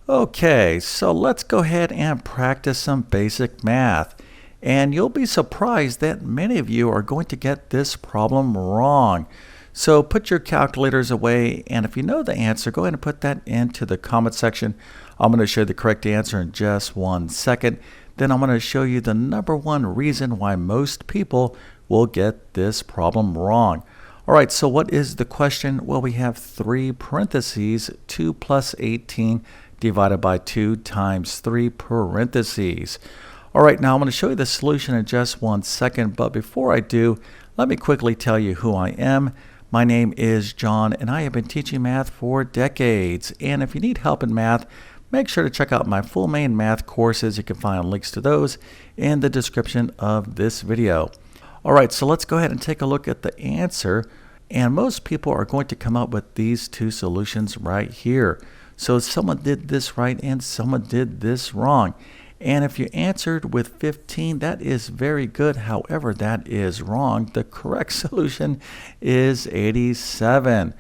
Okay, so let's go ahead and practice some basic math. And you'll be surprised that many of you are going to get this problem wrong. So put your calculators away, and if you know the answer, go ahead and put that into the comment section. I'm going to show you the correct answer in just 1 second. Then I'm going to show you the #1 reason why most people will get this problem wrong. All right, so what is the question? Well, we have 3 parentheses, 2 plus 18 divided by 2 times 3 parentheses. All right, now I'm going to show you the solution in just 1 second, but before I do, let me quickly tell you who I am. My name is John, and I have been teaching math for decades. And if you need help in math, make sure to check out my full main math courses. You can find links to those in the description of this video. All right, so let's go ahead and take a look at the answer. And most people are going to come up with these 2 solutions right here. So someone did this right and someone did this wrong. And if you answered with 15, that is very good. However, that is wrong. The correct solution is 87.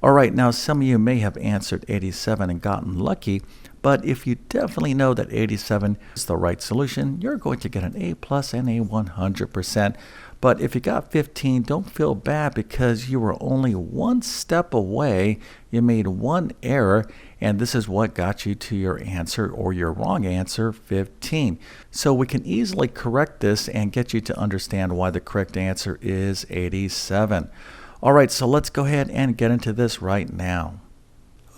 All right, now some of you may have answered 87 and gotten lucky, but if you definitely know that 87 is the right solution, you're going to get an A+ and a 100%. But if you got 15, don't feel bad because you were only 1 step away. You made 1 error, and this is what got you to your answer, or your wrong answer, 15. So we can easily correct this and get you to understand why the correct answer is 87. All right, so let's go ahead and get into this right now.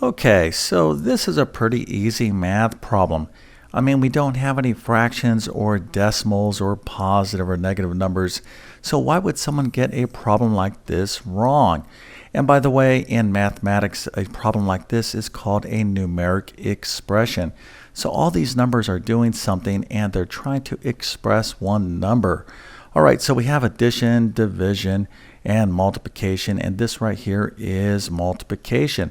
Okay, so this is a pretty easy math problem. I mean, we don't have any fractions or decimals or positive or negative numbers, so why would someone get a problem like this wrong? And by the way, in mathematics, a problem like this is called a numeric expression. So all these numbers are doing something and they're trying to express one number. All right, so we have addition, division, and multiplication, and this right here is multiplication.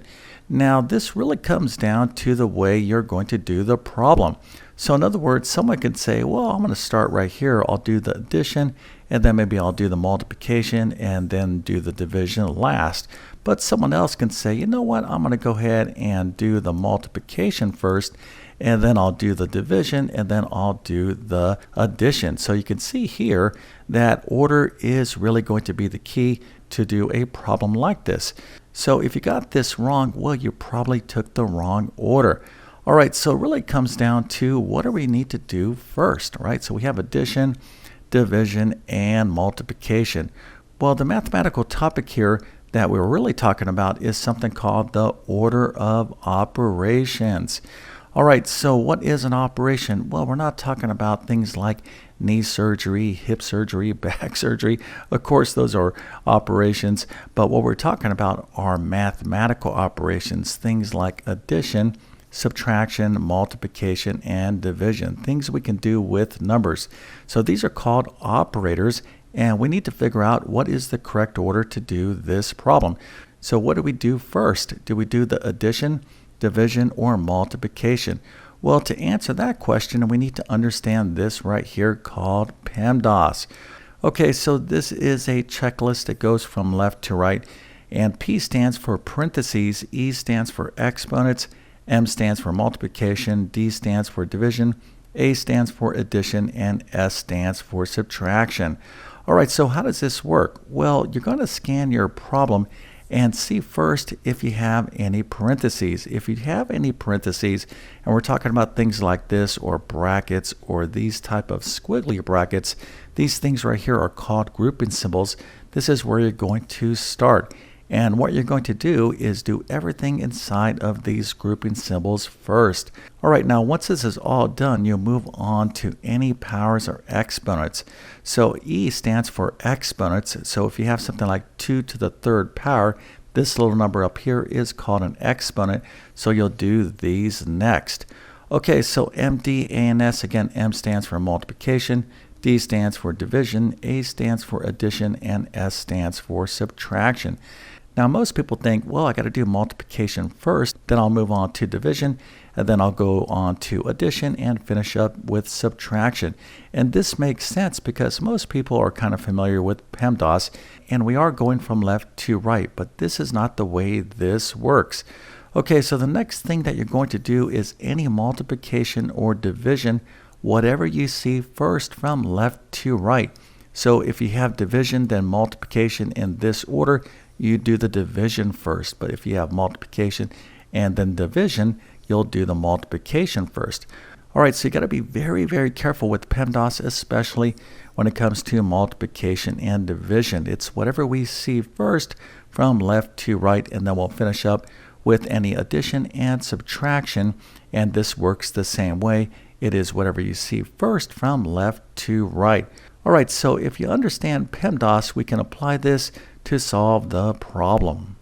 Now, this really comes down to the way you're going to do the problem. So in other words, someone could say, well, I'm going to start right here. I'll do the addition, and then maybe I'll do the multiplication, and then do the division last. But someone else can say, you know what, I'm going to go ahead and do the multiplication first, and then I'll do the division, and then I'll do the addition. So you can see here that order is really going to be the key to do a problem like this. So if you got this wrong, well, you probably took the wrong order. All right, so it really comes down to what do we need to do first, right? So we have addition, division, and multiplication. Well, the mathematical topic here that we're really talking about is something called the order of operations. All right, so what is an operation? Well, we're not talking about things like knee surgery, hip surgery, back surgery. Of course, those are operations, but what we're talking about are mathematical operations, things like addition, subtraction, multiplication, and division, things we can do with numbers. So these are called operators, and we need to figure out what is the correct order to do this problem. So what do we do first? Do we do the addition, division, or multiplication? Well, to answer that question, we need to understand this right here called PEMDAS. Okay, so this is a checklist that goes from left to right, and P stands for parentheses, E stands for exponents, M stands for multiplication, D stands for division, A stands for addition, and S stands for subtraction. All right, so how does this work? Well, you're going to scan your problem and see first if you have any parentheses. If you have any parentheses, and we're talking about things like this, or brackets, or these type of squiggly brackets, these things right here are called grouping symbols. This is where you're going to start. And what you're going to do is do everything inside of these grouping symbols first. All right, now once this is all done, you'll move on to any powers or exponents. So E stands for exponents. So if you have something like 2 to the 3rd power, this little number up here is called an exponent. So you'll do these next. Okay, so M, D, A, and S, again, M stands for multiplication, D stands for division, A stands for addition, and S stands for subtraction. Now, most people think, well, I got to do multiplication first, then I'll move on to division, and then I'll go on to addition and finish up with subtraction. And this makes sense because most people are kind of familiar with PEMDAS, and we are going from left to right, but this is not the way this works. Okay, so the next thing that you're going to do is any multiplication or division, whatever you see first from left to right. So if you have division, then multiplication in this order, you do the division first. But if you have multiplication and then division, you'll do the multiplication first. All right, so you got to be very, very careful with PEMDAS, especially when it comes to multiplication and division. It's whatever we see first from left to right, and then we'll finish up with any addition and subtraction, and this works the same way. It is whatever you see first from left to right. All right, so if you understand PEMDAS, we can apply this to solve the problem.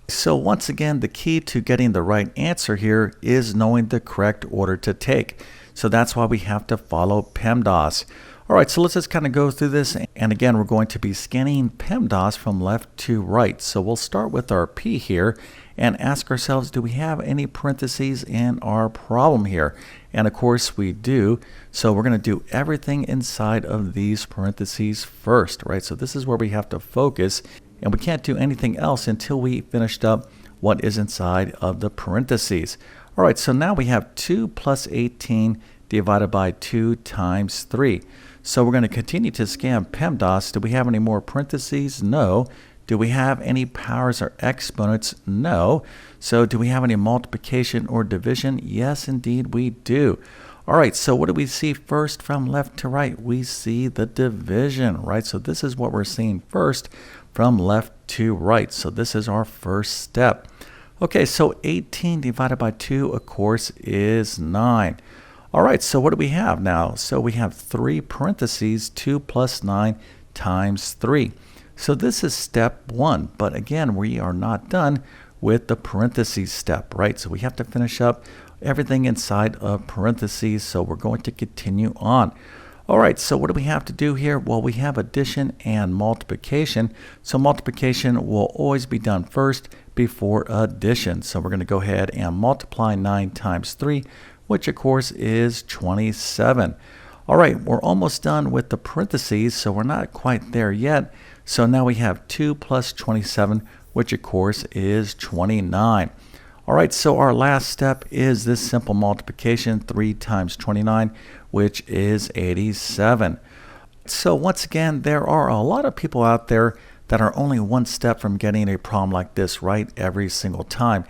So once again, the key to getting the right answer here is knowing the correct order to take. So that's why we have to follow PEMDAS. All right, so let's just kind of go through this. And again, we're going to be scanning PEMDAS from left to right. So we'll start with our P here and ask ourselves, do we have any parentheses in our problem here? And of course we do. So we're going to do everything inside of these parentheses first, right? So this is where we have to focus, and we can't do anything else until we finished up what is inside of the parentheses. All right, so now we have 2 plus 18 divided by 2 times 3. So we're going to continue to scan PEMDAS. Do we have any more parentheses? No. Do we have any powers or exponents? No. So do we have any multiplication or division? Yes, indeed we do. All right, so what do we see first from left to right? We see the division, right? So this is what we're seeing first from left to right. So this is our first step. Okay, so 18 divided by 2, of course, is 9. All right, so what do we have now? So we have 3 parentheses, 2 plus 9 times 3. So this is step 1, but again, we are not done with the parentheses step, right? So we have to finish up everything inside of parentheses, so we're going to continue on. All right, so what do we have to do here? Well, we have addition and multiplication. So multiplication will always be done first before addition. So we're going to go ahead and multiply 9 times 3, which of course is 27. All right, we're almost done with the parentheses, so we're not quite there yet. So now we have 2 plus 27, which of course is 29. All right, so our last step is this simple multiplication, 3 times 29, which is 87. So once again, there are a lot of people out there that are only one step from getting a problem like this right every single time.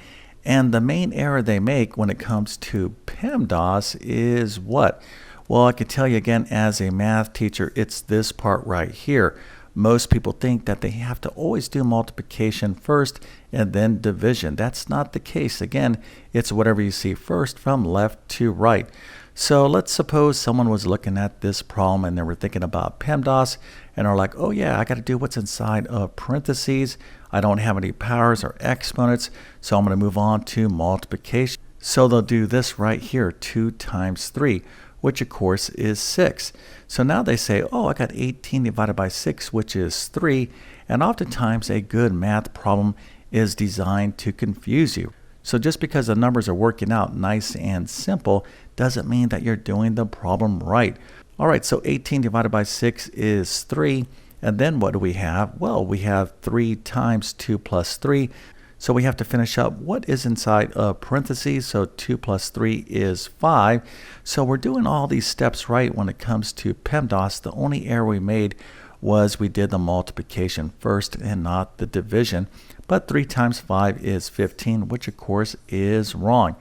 And the main error they make when it comes to PEMDAS is what? Well, I can tell you again, as a math teacher, it's this part right here. Most people think that they have to always do multiplication first and then division. That's not the case. Again, it's whatever you see first from left to right. So let's suppose someone was looking at this problem and they were thinking about PEMDAS and are like, oh yeah, I got to do what's inside of parentheses. I don't have any powers or exponents, so I'm going to move on to multiplication. So they'll do this right here, 2 times 3, which of course is 6. So now they say, oh, I got 18 divided by 6, which is 3. And oftentimes a good math problem is designed to confuse you. So just because the numbers are working out nice and simple doesn't mean that you're doing the problem right. All right, so 18 divided by 6 is 3. And then what do we have? Well, we have 3 times 2 plus 3. So we have to finish up what is inside of parentheses. So 2 plus 3 is 5. So we're doing all these steps right when it comes to PEMDAS. The only error we made was we did the multiplication first and not the division. But 3 times 5 is 15, which of course is wrong.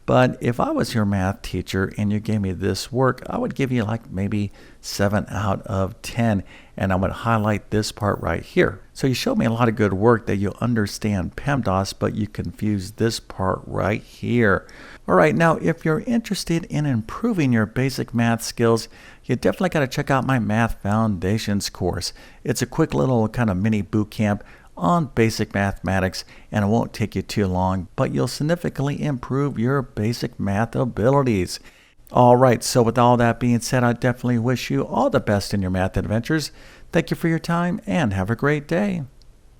But if I was your math teacher and you gave me this work, I would give you like maybe 7 out of 10, and I would highlight this part right here. So you showed me a lot of good work that you understand PEMDAS, but you confused this part right here. All right, now if you're interested in improving your basic math skills, you definitely got to check out my Math Foundations course. It's a quick little kind of mini boot camp on basic mathematics, and it won't take you too long, but you'll significantly improve your basic math abilities. All right, so with all that being said, I definitely wish you all the best in your math adventures. Thank you for your time and have a great day.